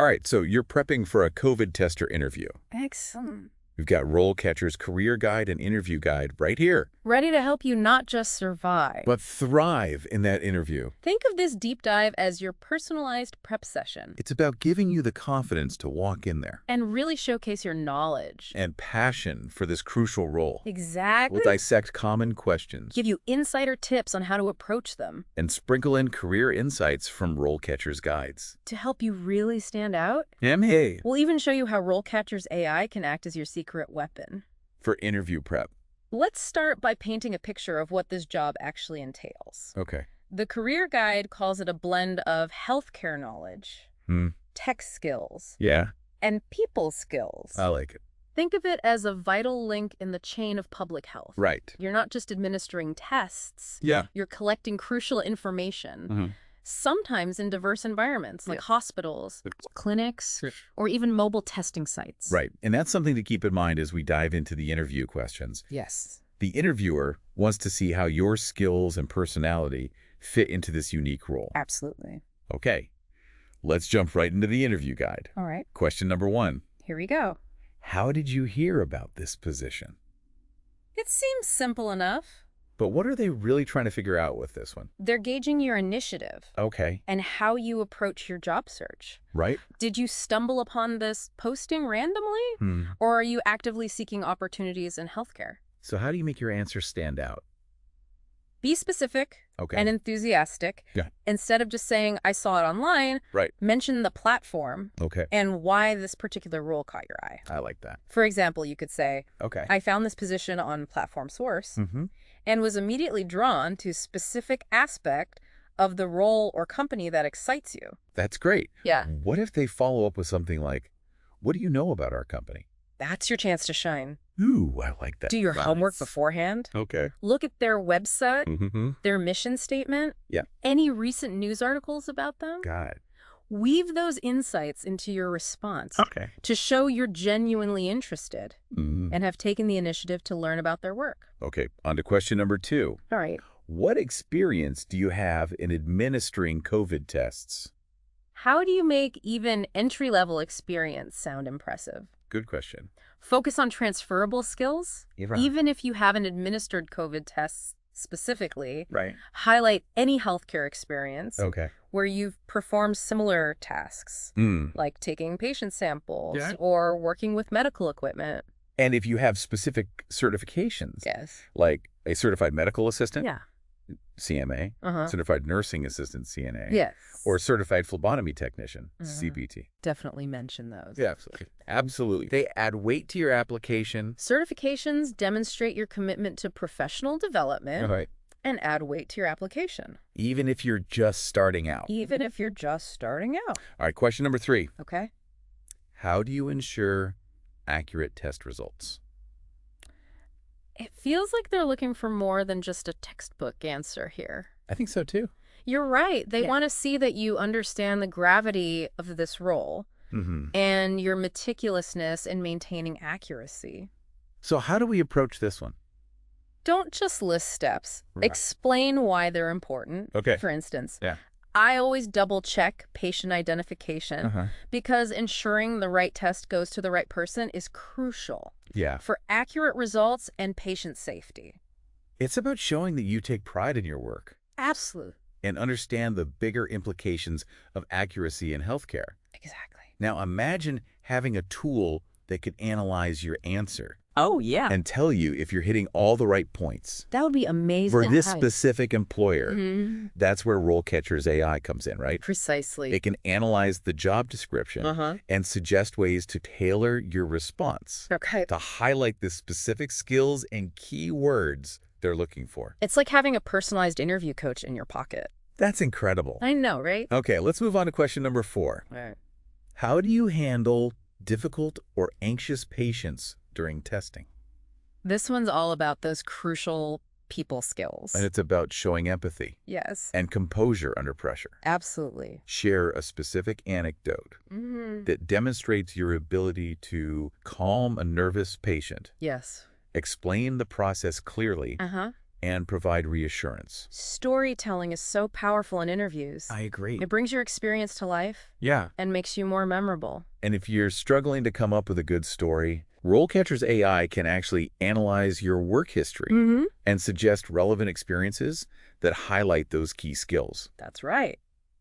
All right, so you're prepping for a COVID tester interview. Excellent. We've got RoleCatcher's Career Guide and Interview Guide right here. Ready to help you not just survive, But thrive in that interview. think of this deep dive as your personalized prep session It's about giving you the confidence to walk in there. and really showcase your knowledge. And passion for this crucial role. Exactly. We'll dissect common questions. Give you insider tips on how to approach them And sprinkle in career insights from RoleCatcher's guides. to help you really stand out. Hey. We'll even show you how RoleCatcher's AI can act as your secret weapon. For interview prep. Let's start by painting a picture of what this job actually entails. Okay. The career guide calls it a blend of healthcare knowledge, tech skills, Yeah, and people skills. I like it. Think of it as a vital link in the chain of public health. Right. You're not just administering tests. Yeah. You're collecting crucial information, sometimes in diverse environments like hospitals, clinics, or even mobile testing sites. Right. And that's something to keep in mind as we dive into the interview questions. Yes. The interviewer wants to see how your skills and personality fit into this unique role. Absolutely. Okay. Let's jump right into the interview guide. All right. Question number 1. Here we go. How did you hear about this position? It seems simple enough. But what are they really trying to figure out with this one? They're gauging your initiative Okay. and how you approach your job search. Right? Did you stumble upon this posting randomly? Or are you actively seeking opportunities in healthcare? So how do you make your answer stand out? Be specific Okay. and enthusiastic. Yeah. Instead of just saying, I saw it online, Right. mention the platform Okay. and why this particular role caught your eye. I like that. For example, you could say, Okay. I found this position on Platform Source Mm-hmm. and was immediately drawn to a specific aspect of the role or company that excites you. That's great. Yeah. What if they follow up with something like, what do you know about our company? That's your chance to shine. Ooh, I like that. Do your homework Nice. beforehand. Okay. Look at their website, Mm-hmm. their mission statement, Yeah. any recent news articles about them. Got it. Weave those insights into your response Okay. to show you're genuinely interested Mm-hmm. and have taken the initiative to learn about their work. Okay, on to question number 2. All right. What experience do you have in administering COVID tests? How do you make even entry-level experience sound impressive? Good question. Focus on transferable skills. Right. Even if you haven't administered COVID tests specifically, Right. highlight any healthcare experience Okay. where you've performed similar tasks, like taking patient samples Yeah. or working with medical equipment. And if you have specific certifications, Yes. like a certified medical assistant, Yeah. CMA, Uh-huh. certified nursing assistant, CNA, Yes. or certified phlebotomy technician, CPT. Definitely mention those. Yeah, absolutely. Absolutely. They add weight to your application. Certifications demonstrate your commitment to professional development Right. and add weight to your application, Even if you're just starting out. even if you're just starting out. All right, question number 3. Okay? How do you ensure accurate test results? It feels like they're looking for more than just a textbook answer here. I think so too. You're right. They Yeah. want to see that you understand the gravity of this role Mm-hmm. and your meticulousness in maintaining accuracy. So how do we approach this one? Don't just list steps. Right. Explain why they're important. Okay. For instance, Yeah. I always double-check patient identification because ensuring the right test goes to the right person is crucial Yeah. for accurate results and patient safety. It's about showing that you take pride in your work Absolutely. and understand the bigger implications of accuracy in healthcare. Exactly. Now imagine having a tool that could analyze your answer Oh, yeah. and tell you if you're hitting all the right points. That would be amazing. For this Right. specific employer, Mhm. that's where RoleCatcher's AI comes in, right? Precisely. It can analyze the job description and suggest ways to tailor your response Okay. to highlight the specific skills and keywords they're looking for. It's like having a personalized interview coach in your pocket. That's incredible. I know, right? Okay, let's move on to question number 4. All right. How do you handle difficult or anxious patients during testing? This one's all about those crucial people skills. And it's about showing empathy Yes. and composure under pressure. Absolutely. Share a specific anecdote that demonstrates your ability to calm a nervous patient, Yes. explain the process clearly, Uh-huh. and provide reassurance. Storytelling is so powerful in interviews. I agree. It brings your experience to life. Yeah. And makes you more memorable. And if you're struggling to come up with a good story, RoleCatcher's AI can actually analyze your work history and suggest relevant experiences that highlight those key skills. That's right.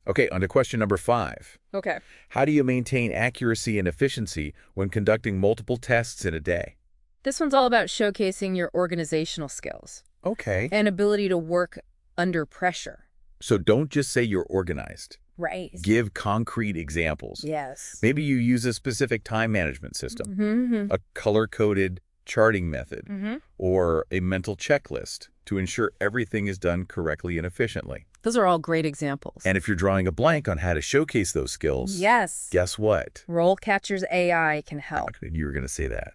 Okay, on to question number 5. Okay. How do you maintain accuracy and efficiency when conducting multiple tests in a day? This one's all about showcasing your organizational skills. Okay. And ability to work under pressure. So don't just say you're organized. Right. Give concrete examples. Yes. Maybe you use a specific time management system, a color-coded charting method, or a mental checklist to ensure everything is done correctly and efficiently. Those are all great examples. And if you're drawing a blank on how to showcase those skills, yes, guess what? RoleCatcher's AI can help. You were going to say that.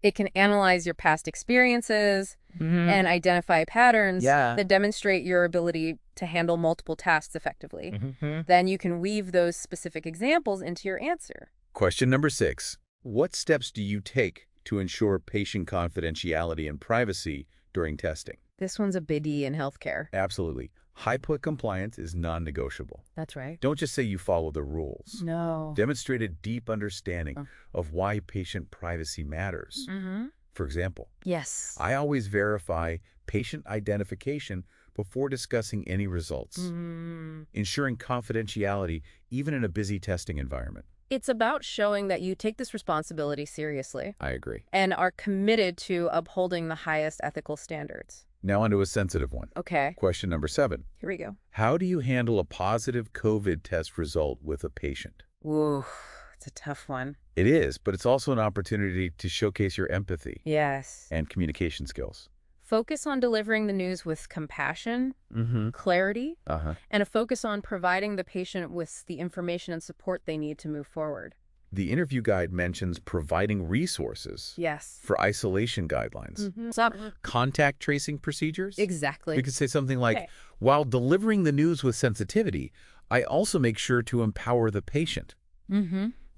It can analyze your past experiences and identify patterns that demonstrate your ability to handle multiple tasks effectively. Then you can weave those specific examples into your answer. Question number 6. What steps do you take to ensure patient confidentiality and privacy during testing? This one's a biggie in healthcare. Absolutely. HIPAA compliance is non-negotiable. That's right. Don't just say you follow the rules. No. Demonstrate a deep understanding of why patient privacy matters. For example, yes, I always verify patient identification before discussing any results, ensuring confidentiality even in a busy testing environment. It's about showing that you take this responsibility seriously. I agree. And are committed to upholding the highest ethical standards. Now onto a sensitive one. Okay. Question number 7. Here we go. How do you handle a positive COVID test result with a patient? Ooh, it's a tough one. It is, but it's also an opportunity to showcase your empathy Yes. and communication skills. Focus on delivering the news with compassion, clarity, and a focus on providing the patient with the information and support they need to move forward. The interview guide mentions providing resources Yes. for isolation guidelines, contact tracing procedures. Exactly. We could say something like, while delivering the news with sensitivity, I also make sure to empower the patient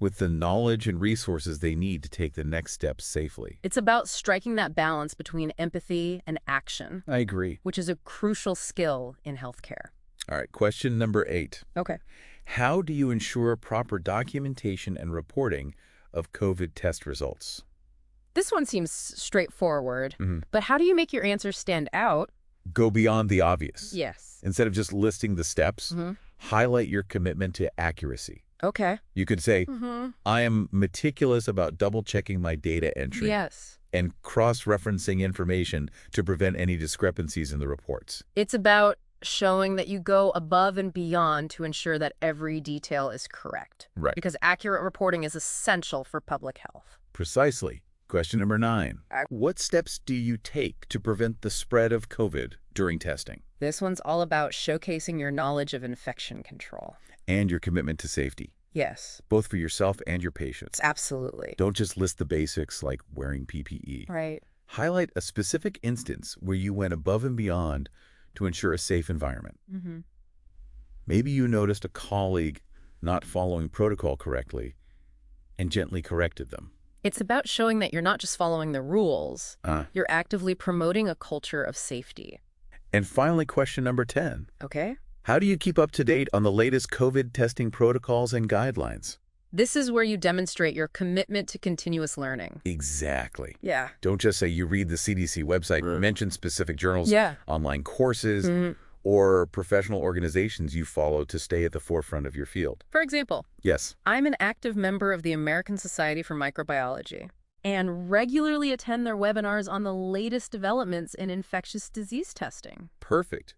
with the knowledge and resources they need to take the next steps safely. It's about striking that balance between empathy and action. I agree. Which is a crucial skill in healthcare. All right, question number 8. Okay. How do you ensure proper documentation and reporting of COVID test results? This one seems straightforward, but how do you make your answers stand out? Go beyond the obvious. Yes. Instead of just listing the steps, highlight your commitment to accuracy. Okay. You could say, I am meticulous about double-checking my data entry. Yes. And cross-referencing information to prevent any discrepancies in the reports. It's about showing that you go above and beyond to ensure that every detail is correct. Right. Because accurate reporting is essential for public health. Precisely. Question number 9. What steps do you take to prevent the spread of COVID during testing? This one's all about showcasing your knowledge of infection control. And your commitment to safety. Yes. Both for yourself and your patients. Absolutely. Don't just list the basics like wearing PPE. Right. Highlight a specific instance where you went above and beyond to ensure a safe environment. Maybe you noticed a colleague not following protocol correctly and gently corrected them. It's about showing that you're not just following the rules, you're actively promoting a culture of safety. And finally, question number 10. Okay. How do you keep up to date on the latest COVID testing protocols and guidelines? This is where you demonstrate your commitment to continuous learning. Exactly. Yeah. Don't just say you read the CDC website, mention specific journals, online courses, or professional organizations you follow to stay at the forefront of your field. For example, yes, I'm an active member of the American Society for Microbiology and regularly attend their webinars on the latest developments in infectious disease testing. Perfect.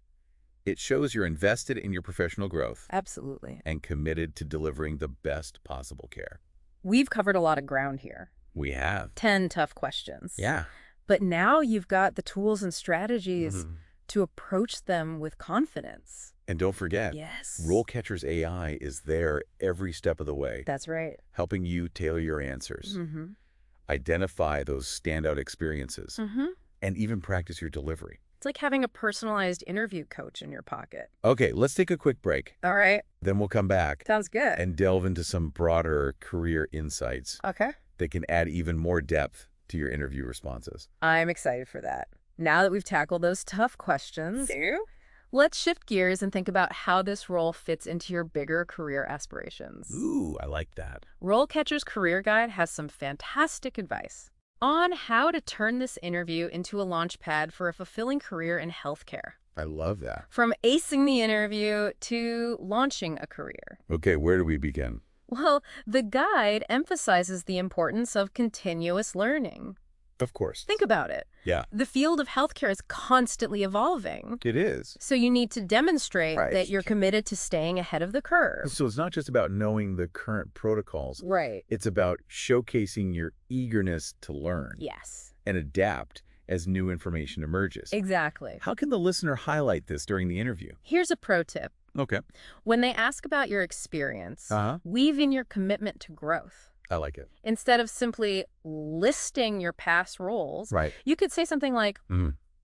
It shows you're invested in your professional growth. Absolutely. And committed to delivering the best possible care. We've covered a lot of ground here. We have. 10 tough questions. Yeah. But now you've got the tools and strategies to approach them with confidence. And don't forget, RoleCatcher's AI is there every step of the way. That's right. Helping you tailor your answers, identify those standout experiences, and even practice your delivery. It's like having a personalized interview coach in your pocket. Okay, let's take a quick break. All right. Then we'll come back. Sounds good. And delve into some broader career insights. Okay. That can add even more depth to your interview responses. I'm excited for that. Now that we've tackled those tough questions, let's shift gears and think about how this role fits into your bigger career aspirations. Ooh, I like that. RoleCatcher's Career Guide has some fantastic advice on how to turn this interview into a launch pad for a fulfilling career in healthcare. I love that. From acing the interview to launching a career. Okay, where do we begin? Well, the guide emphasizes the importance of continuous learning. Of course. Think about it. Yeah. The field of healthcare is constantly evolving. It is. So you need to demonstrate that you're committed to staying ahead of the curve. So it's not just about knowing the current protocols. Right. It's about showcasing your eagerness to learn. Yes. And adapt as new information emerges. Exactly. How can the listener highlight this during the interview? Here's a pro tip. Okay. When they ask about your experience, weave in your commitment to growth. I like it. Instead of simply listing your past roles, you could say something like,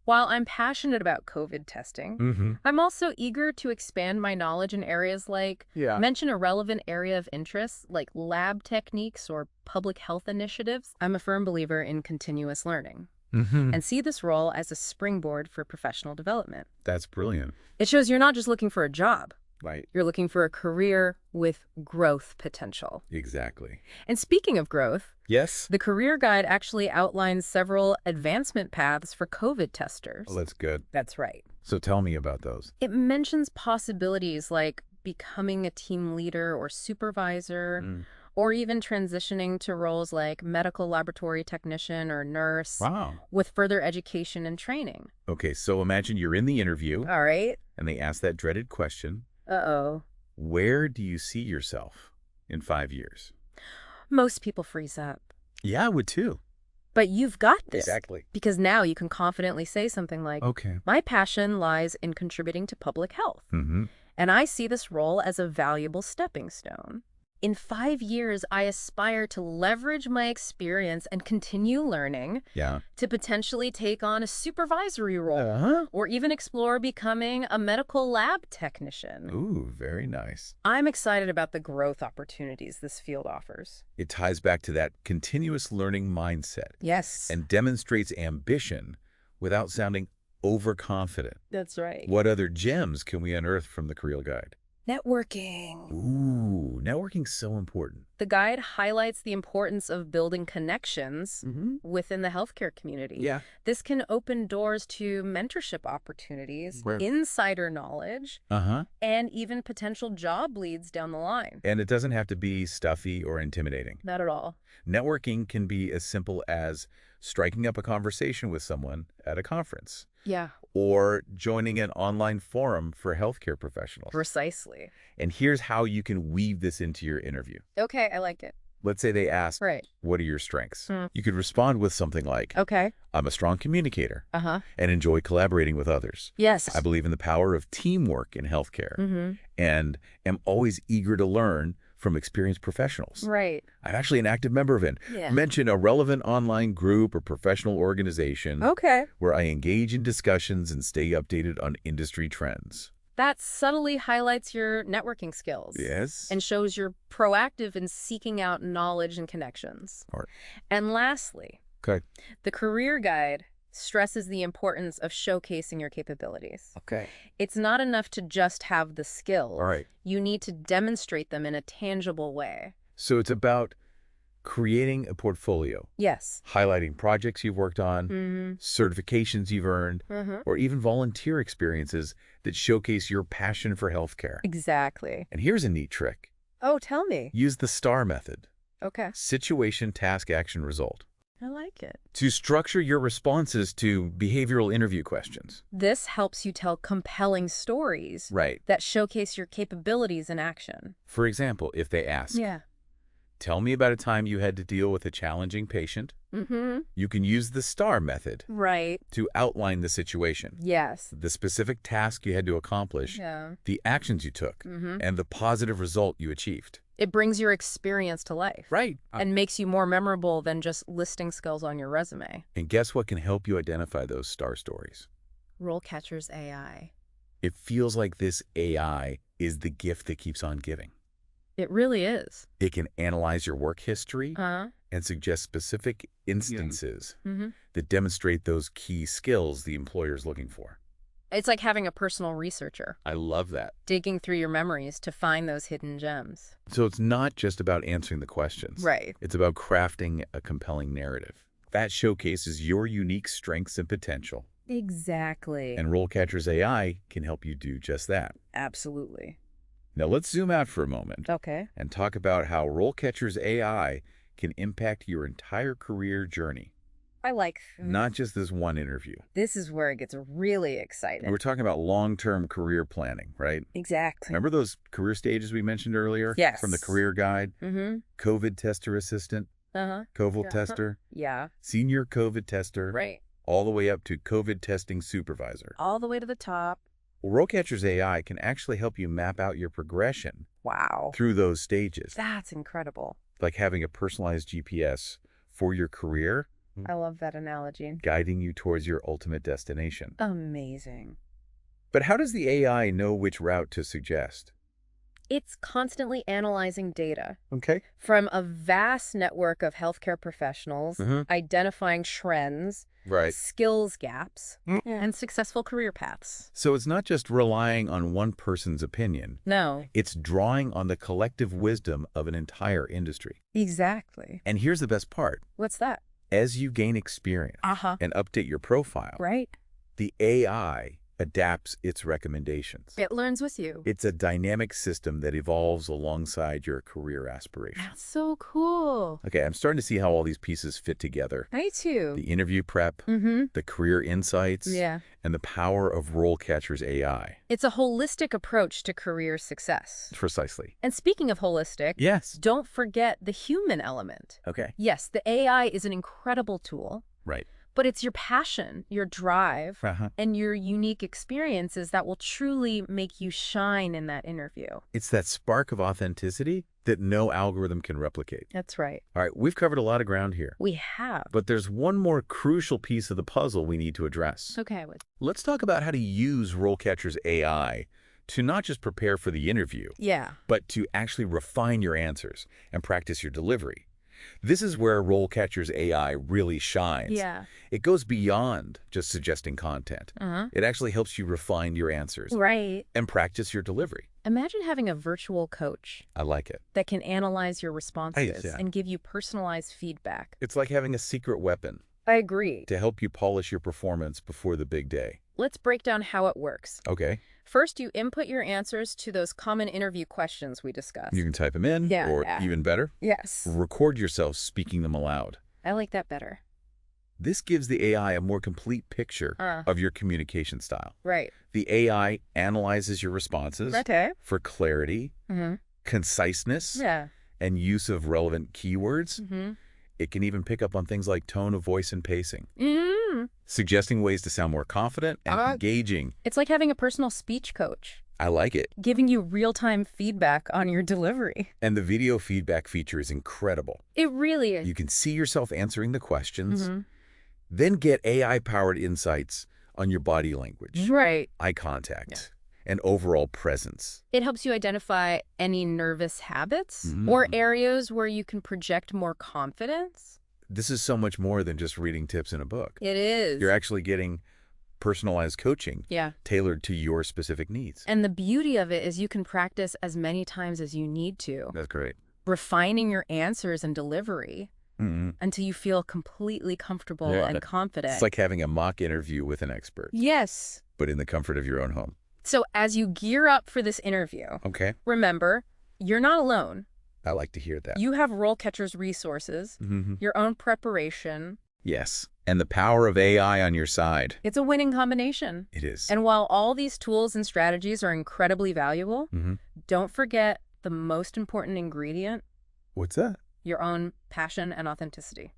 while I'm passionate about COVID testing, I'm also eager to expand my knowledge in areas like, mention a relevant area of interest, like lab techniques or public health initiatives. I'm a firm believer in continuous learning. And see this role as a springboard for professional development. That's brilliant. It shows you're not just looking for a job. Right. You're looking for a career with growth potential. Exactly. And speaking of growth, yes, the career guide actually outlines several advancement paths for COVID testers. Oh, that's good. That's right. So tell me about those. It mentions possibilities like becoming a team leader or supervisor, or even transitioning to roles like medical laboratory technician or nurse. Wow. With further education and training. Okay, so imagine you're in the interview. All right. And they ask that dreaded question. Uh-oh. Where do you see yourself in 5 years? Most people freeze up. Yeah, I would too. But you've got this. Exactly. Because now you can confidently say something like, my passion lies in contributing to public health. And I see this role as a valuable stepping stone. In 5 years, I aspire to leverage my experience and continue learning to potentially take on a supervisory role or even explore becoming a medical lab technician. Ooh, very nice. I'm excited about the growth opportunities this field offers. It ties back to that continuous learning mindset. Yes. And demonstrates ambition without sounding overconfident. That's right. What other gems can we unearth from the Career Guide? Networking. Ooh, networking's so important. The guide highlights the importance of building connections within the healthcare community. Yeah. This can open doors to mentorship opportunities, insider knowledge, and even potential job leads down the line. And it doesn't have to be stuffy or intimidating. Not at all. Networking can be as simple as striking up a conversation with someone at a conference. Yeah. Or joining an online forum for healthcare professionals. Precisely. And here's how you can weave this into your interview. Okay, I like it. Let's say they ask, what are your strengths? You could respond with something like, I'm a strong communicator and enjoy collaborating with others. Yes. I believe in the power of teamwork in healthcare and am always eager to learn from experienced professionals. Right. I'm actually an active member of it. Mention a relevant online group or professional organization where I engage in discussions and stay updated on industry trends. That subtly highlights your networking skills. Yes. And shows you're proactive in seeking out knowledge and connections. And lastly, the career guide stresses the importance of showcasing your capabilities. It's not enough to just have the skills. You need to demonstrate them in a tangible way. So it's about creating a portfolio. Yes. Highlighting projects you've worked on, certifications you've earned, or even volunteer experiences that showcase your passion for healthcare. Exactly. And here's a neat trick. Oh, tell me. Use the STAR method. Situation, task, action, result. I like it. To structure your responses to behavioral interview questions. This helps you tell compelling stories that showcase your capabilities in action. For example, if they ask, tell me about a time you had to deal with a challenging patient. You can use the STAR method to outline the situation. Yes. The specific task you had to accomplish, the actions you took, and the positive result you achieved. It brings your experience to life. And makes you more memorable than just listing skills on your resume. And guess what can help you identify those STAR stories? RoleCatcher's AI. It feels like this AI is the gift that keeps on giving. It really is. It can analyze your work history and suggest specific instances that demonstrate those key skills the employer is looking for. It's like having a personal researcher. I love that. Digging through your memories to find those hidden gems. So it's not just about answering the questions. Right. It's about crafting a compelling narrative that showcases your unique strengths and potential. Exactly. And RoleCatcher's AI can help you do just that. Absolutely. Now let's zoom out for a moment. Okay. And talk about how RoleCatcher's AI can impact your entire career journey. I like Not just this one interview. This is where it gets really exciting. We're talking about long-term career planning, right? Exactly. Remember those career stages we mentioned earlier? Yes. From the career guide? COVID tester assistant? COVID tester? Yeah. Senior COVID tester? Right. All the way up to COVID testing supervisor. All the way to the top. Well, RoleCatcher's AI can actually help you map out your progression through those stages. That's incredible. Like having a personalized GPS for your career. I love that analogy. Guiding you towards your ultimate destination. Amazing. But how does the AI know which route to suggest? It's constantly analyzing data. Okay. From a vast network of healthcare professionals, identifying trends, skills gaps, and successful career paths. So it's not just relying on one person's opinion. No. It's drawing on the collective wisdom of an entire industry. Exactly. And here's the best part. What's that? As you gain experience and update your profile, the AI adapts its recommendations. It learns with you. It's a dynamic system that evolves alongside your career aspirations. That's so cool. Okay, I'm starting to see how all these pieces fit together. Me too. The interview prep, the career insights, and the power of RoleCatcher's AI. It's a holistic approach to career success. Precisely. And speaking of holistic, don't forget the human element. Okay. Yes, the AI is an incredible tool. Right. But it's your passion, your drive, and your unique experiences that will truly make you shine in that interview. It's that spark of authenticity that no algorithm can replicate. That's right. All right, we've covered a lot of ground here. We have. But there's one more crucial piece of the puzzle we need to address. Okay. Let's talk about how to use RoleCatcher's AI to not just prepare for the interview, but to actually refine your answers and practice your delivery. This is where RoleCatcher's AI really shines. It goes beyond just suggesting content. It actually helps you refine your answers and practice your delivery. Imagine having a virtual coach. I like it. That can analyze your responses and give you personalized feedback. It's like having a secret weapon. I agree. To help you polish your performance before the big day. Let's break down how it works. Okay. First, you input your answers to those common interview questions we discussed. You can type them in, or even better, record yourself speaking them aloud. I like that better. This gives the AI a more complete picture of your communication style. Right. The AI analyzes your responses for clarity, conciseness, and use of relevant keywords. It can even pick up on things like tone of voice and pacing, suggesting ways to sound more confident and engaging. It's like having a personal speech coach. I like it. Giving you real-time feedback on your delivery. And the video feedback feature is incredible. It really is. You can see yourself answering the questions, then get AI-powered insights on your body language, eye contact, and overall presence. It helps you identify any nervous habits or areas where you can project more confidence. This is so much more than just reading tips in a book. It is. You're actually getting personalized coaching tailored to your specific needs. And the beauty of it is you can practice as many times as you need to. That's great. Refining your answers and delivery until you feel completely comfortable and confident. It's like having a mock interview with an expert. Yes. But in the comfort of your own home. So as you gear up for this interview, remember, you're not alone. I like to hear that. You have RoleCatcher's resources, your own preparation. Yes, and the power of AI on your side. It's a winning combination. It is. And while all these tools and strategies are incredibly valuable, don't forget the most important ingredient. What's that? Your own passion and authenticity.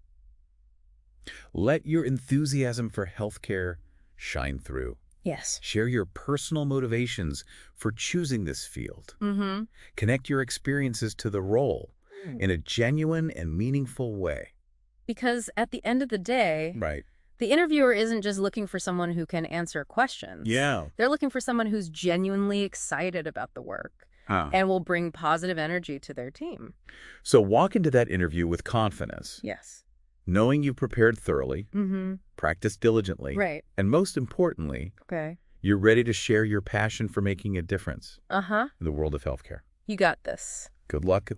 Let your enthusiasm for healthcare shine through. Yes. Share your personal motivations for choosing this field. Connect your experiences to the role in a genuine and meaningful way. Because at the end of the day, the interviewer isn't just looking for someone who can answer questions. They're looking for someone who's genuinely excited about the work and will bring positive energy to their team. So walk into that interview with confidence. Yes. Knowing you've prepared thoroughly, practiced diligently, and most importantly, you're ready to share your passion for making a difference in the world of healthcare. You got this. Good luck